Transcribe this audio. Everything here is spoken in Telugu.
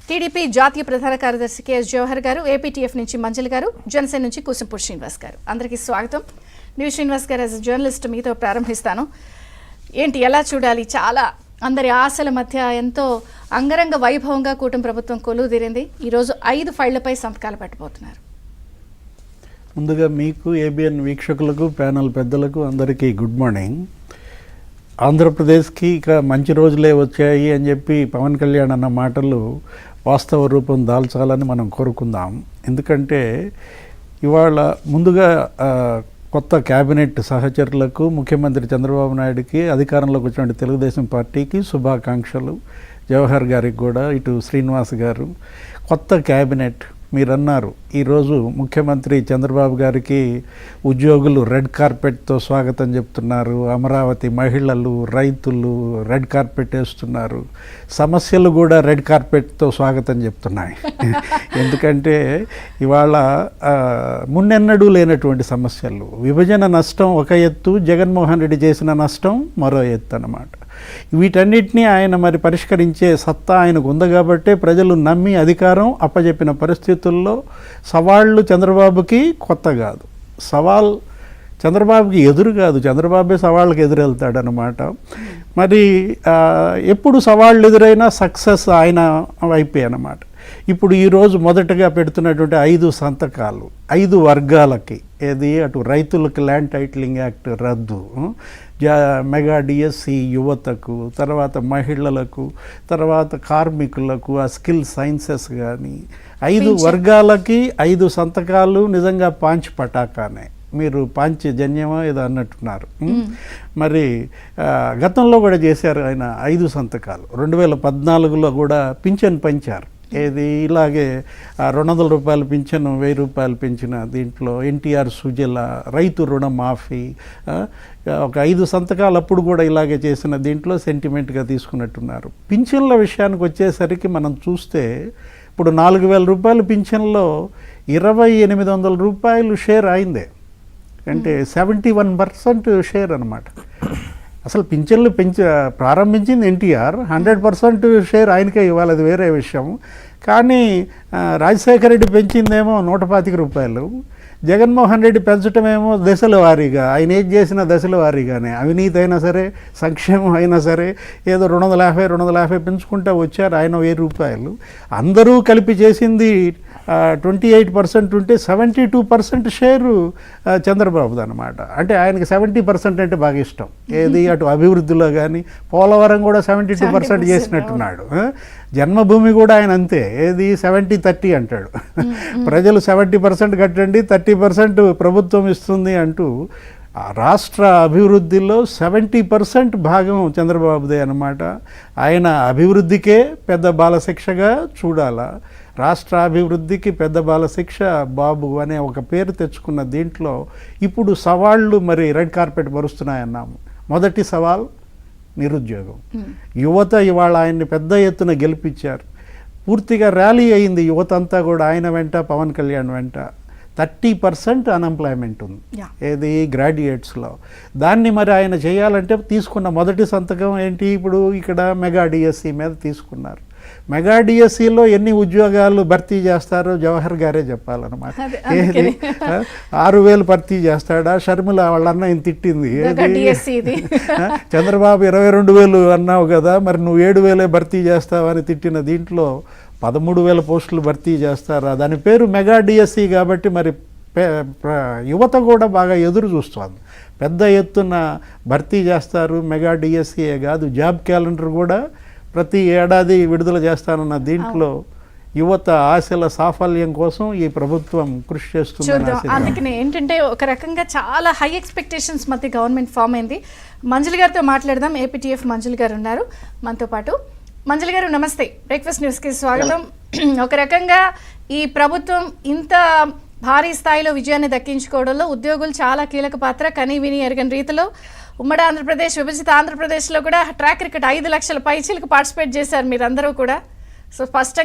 టీడీపీ జాతీయ ప్రధాన కార్యదర్శి కేఎస్ జవహర్ గారు, ఏపీటీఎఫ్ నుంచి మంజల్ గారు, జనసేన నుంచి కూసంపూడి శ్రీనివాస్ గారు. అందరికీ స్వాగతం. న్యూ శ్రీనివాస్ గారు, యాజ్ జర్నలిస్ట్ మీతో ప్రారంభిస్తాను. ఏంటి, ఎలా చూడాలి? చాలా అందరి ఆశల మధ్య ఎంతో అంగరంగ వైభవంగా కూటమి ప్రభుత్వం కొలువుదీరింది. ఈరోజు 5 ఫైళ్లపై సంతకాలు పెట్టబోతున్నారు. ముందుగా మీకు, ఏబిఎన్ వీక్షకులకు, ప్యానల్ పెద్దలకు అందరికీ గుడ్ మార్నింగ్. ఆంధ్రప్రదేశ్కి ఇక మంచి రోజులే వచ్చాయి అని చెప్పి పవన్ కళ్యాణ్ అన్న మాటలు వాస్తవ రూపం దాల్చాలని మనం కోరుకుందాం. ఎందుకంటే ఇవాళ ముందుగా కొత్త క్యాబినెట్ సహచరులకు, ముఖ్యమంత్రి చంద్రబాబు నాయుడుకి, అధికారంలోకి వచ్చిన తెలుగుదేశం పార్టీకి శుభాకాంక్షలు. జవహర్ గారికి కూడా, ఇటు శ్రీనివాస్ గారు. కొత్త క్యాబినెట్ మీరన్నారు. ఈరోజు ముఖ్యమంత్రి చంద్రబాబు గారికి ఉద్యోగులు రెడ్ కార్పెట్తో స్వాగతం చెప్తున్నారు. అమరావతి మహిళలు, రైతులు రెడ్ కార్పెట్ వేస్తున్నారు. సమస్యలు కూడా రెడ్ కార్పెట్తో స్వాగతం చెప్తున్నాయి. ఎందుకంటే ఇవాళ మున్నెన్నడూ లేనటువంటి సమస్యలు. విభజన నష్టం ఒక ఎత్తు, జగన్మోహన్ రెడ్డి చేసిన నష్టం మరో ఎత్తు అన్నమాట. వీటన్నిటినీ ఆయన మరి పరిష్కరించే సత్తా ఆయనకు ఉంది కాబట్టే ప్రజలు నమ్మి అధికారం అప్పజెప్పిన పరిస్థితుల్లో సవాళ్ళు చంద్రబాబుకి కొత్త కాదు. సవాల్ చంద్రబాబుకి ఎదురు కాదు, చంద్రబాబే సవాళ్ళకి ఎదురెళ్తాడనమాట. మరి ఎప్పుడు సవాళ్ళు ఎదురైనా సక్సెస్ ఆయన వైపే అన్నమాట. ఇప్పుడు ఈరోజు మొదటగా పెడుతున్నటువంటి 5 సంతకాలు 5 వర్గాలకి, ఏది అటు రైతులకు ల్యాండ్ టైటిలింగ్ యాక్ట్ రద్దు, మెగా డిఎస్సి యువతకు, తర్వాత మహిళలకు, తర్వాత కార్మికులకు, ఆ స్కిల్ సైన్సెస్ కానీ 5 వర్గాలకి 5 సంతకాలు నిజంగా పాంచ్ పటాకానే. మీరు పాంచజన్యమో ఏదో అన్నట్టున్నారు. మరి గతంలో కూడా చేశారు ఆయన 5 సంతకాలు. 2014లో కూడా పింఛన్ పెంచారు. ఏది ఇలాగే 200 రూపాయలు పింఛను, 1000 రూపాయలు పెంచిన దీంట్లో ఎన్టీఆర్ సుజల, రైతు రుణమాఫీ, ఒక 5 సంతకాలు అప్పుడు కూడా ఇలాగే చేసిన దీంట్లో సెంటిమెంట్గా తీసుకున్నట్టున్నారు. పింఛన్ల విషయానికి వచ్చేసరికి మనం చూస్తే ఇప్పుడు 4000 రూపాయలు పింఛన్లో 2800 రూపాయలు షేర్ అయిందే. అంటే 71% షేర్ అనమాట. అసలు పింఛన్లు ప్రారంభించింది ఎన్టీఆర్, 100% షేర్ ఆయనకే ఇవ్వాలి, అది వేరే విషయం. కానీ రాజశేఖర రెడ్డి పెంచిందేమో 125 రూపాయలు, జగన్మోహన్ రెడ్డి పెంచటమేమో దశల వారీగా. ఆయన ఏం చేసిన దశల వారీగానే, అవినీతి అయినా సరే, సంక్షేమం అయినా సరే, ఏదో 250 పెంచుకుంటూ వచ్చారు. ఆయన 1000 రూపాయలు. అందరూ కలిపి చేసింది 28% ఉంటే 72% షేరు చంద్రబాబుది అనమాట. అంటే ఆయనకి 70% అంటే బాగా ఇష్టం. ఏది అటు అభివృద్ధిలో కానీ, పోలవరం కూడా 72% చేసినట్టున్నాడు. జన్మభూమి కూడా ఆయన అంతే, ఏది 70-30 అంటాడు. ప్రజలు 70% కట్టండి, 30% ప్రభుత్వం ఇస్తుంది అంటూ రాష్ట్ర అభివృద్ధిలో 70% భాగం చంద్రబాబుదే అన్నమాట. ఆయన అభివృద్ధికే పెద్ద బాలశిక్షగా చూడాలా. రాష్ట్ర అభివృద్ధికి పెద్ద బాలశిక్ష బాబు అనే ఒక పేరు తెచ్చుకున్న దీంట్లో ఇప్పుడు సవాళ్ళు మరి రెడ్ కార్పెట్ పరుస్తున్నాయన్నాము. మొదటి సవాల్ నిరుద్యోగం. యువత ఇవాళ ఆయన్ని పెద్ద ఎత్తున గెలిపించారు. పూర్తిగా ర్యాలీ అయింది యువత అంతా కూడా ఆయన వెంట, పవన్ కళ్యాణ్ వెంట. 30% అన్ఎంప్లాయ్మెంట్ ఉంది, ఏది గ్రాడ్యుయేట్స్లో. దాన్ని మరి ఆయన చేయాలంటే తీసుకున్న మొదటి సంతకం ఏంటి? ఇప్పుడు ఇక్కడ మెగా డిఎస్సి మీద తీసుకున్నారు. మెగా డిఎస్సిలో ఎన్ని ఉద్యోగాలు భర్తీ చేస్తారో జవహర్ గారే చెప్పాలన్నమాట. ఏది 6000 భర్తీ చేస్తాడా? షర్మిల వాళ్ళన్న ఈయన తిట్టింది, చంద్రబాబు 22,000 అన్నావు కదా, మరి నువ్వు 7,000 భర్తీ చేస్తావని తిట్టిన దీంట్లో 13,000 పోస్టులు భర్తీ చేస్తారా? దాని పేరు మెగా డిఎస్సి కాబట్టి మరి యువత కూడా బాగా ఎదురు చూస్తుంది. పెద్ద ఎత్తున భర్తీ చేస్తారు. మెగా డిఎస్సియే కాదు, జాబ్ క్యాలెండర్ కూడా ప్రతి ఏడాది విడుదల చేస్తానన్న దీంట్లో యువత ఆశల సాఫల్యం కోసం ఈ ప్రభుత్వం కృషి చేస్తుంది. అందుకనే ఏంటంటే ఒక రకంగా చాలా హై ఎక్స్పెక్టేషన్స్ మధ్య గవర్నమెంట్ ఫామ్ అయింది. మంజుల్ గారితో మాట్లాడదాం. ఏపీటీఎఫ్ మంజుల్ గారు ఉన్నారు మనతో పాటు. మంజుల్ గారు నమస్తే, బ్రేక్ఫాస్ట్ న్యూస్కి స్వాగతం. ఒక రకంగా ఈ ప్రభుత్వం ఇంత భారీ స్థాయిలో విజయాన్ని దక్కించుకోవడంలో ఉద్యోగులు చాలా కీలక పాత్ర. కనీ విని ఎరగని రీతిలో ఉమ్మడి ఆంధ్రప్రదేశ్, విభజిత ఆంధ్రప్రదేశ్లో కూడా ట్రాక్ రికార్డ్ 5 లక్షల పైచీలకు పార్టిసిపేట్ చేశారు మీరందరూ కూడా. సో స్పష్టంగా